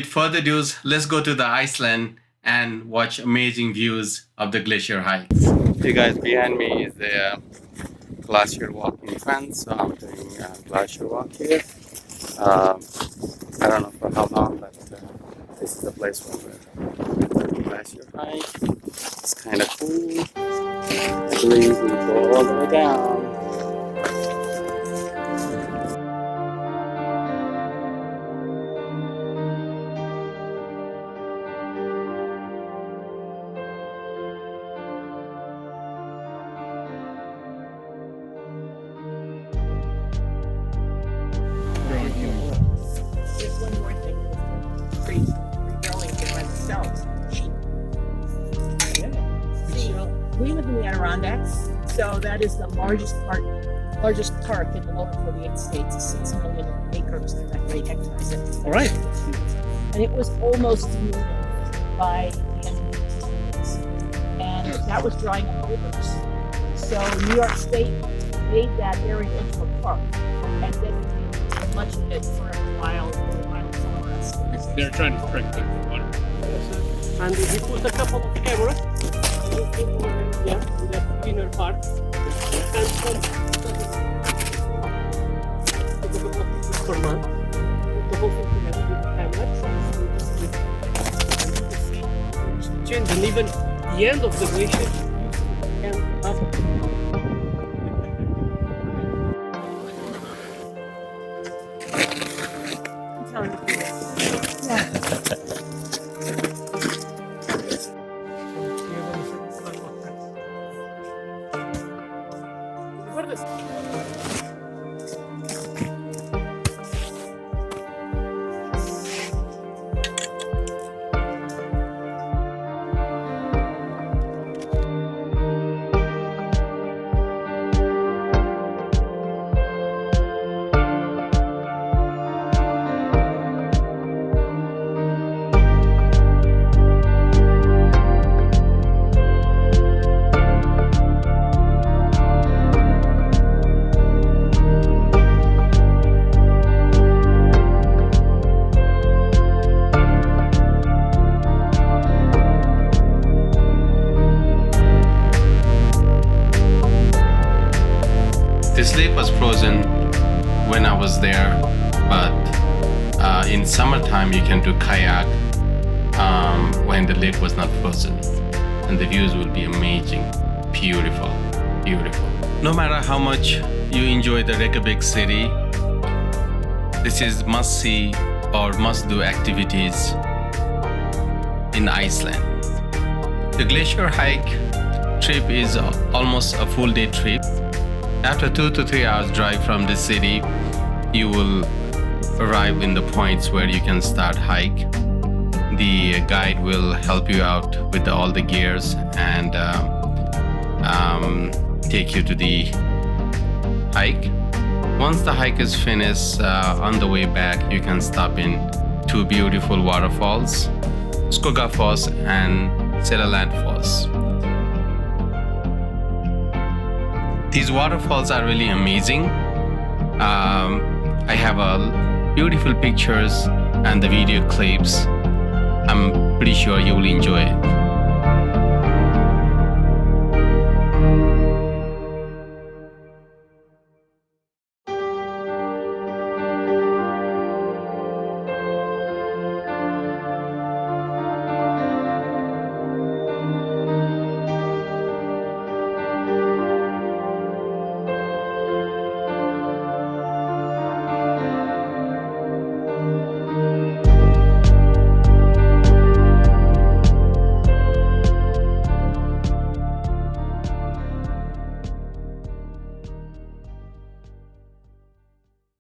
Further ado, let's go to the Iceland and watch amazing views of the glacier hikes. Hey guys, behind me is the glacier walking fence, so I'm doing a glacier walk here. I don't know for how long, but this is the place where we're doing glacier hike. It's kind of cool. I believe we go all the way down. There's one more thing. Trees growing by themselves. See, we live in the Adirondacks, so that is the largest park in the lower 48 states. 6 million acres, they're not great hectares. All right. And it was almost denuded by the end of the 1800s. And that was drying up rivers. So New York State made that area into a park and dedicated much of it for a while somewhere else. They're trying to trick the water. And we put a couple of cameras in the inner part. And for month. The whole thing together with the camera. So you can see change, and even the end of the glacier and after. This lake was frozen when I was there, but in summertime you can do kayak when the lake was not frozen, and the views will be amazing, beautiful, beautiful. No matter how much you enjoy the Reykjavik city, this is must-see or must-do activities in Iceland. The glacier hike trip is almost a full day trip. After 2 to 3 hours drive from the city, you will arrive in the points where you can start hike. The guide will help you out with all the gears and take you to the hike. Once the hike is finished, on the way back you can stop in 2 beautiful waterfalls, Skugga Falls and Selaland Falls. These waterfalls are really amazing. I have beautiful pictures and the video clips. I'm pretty sure you will enjoy it.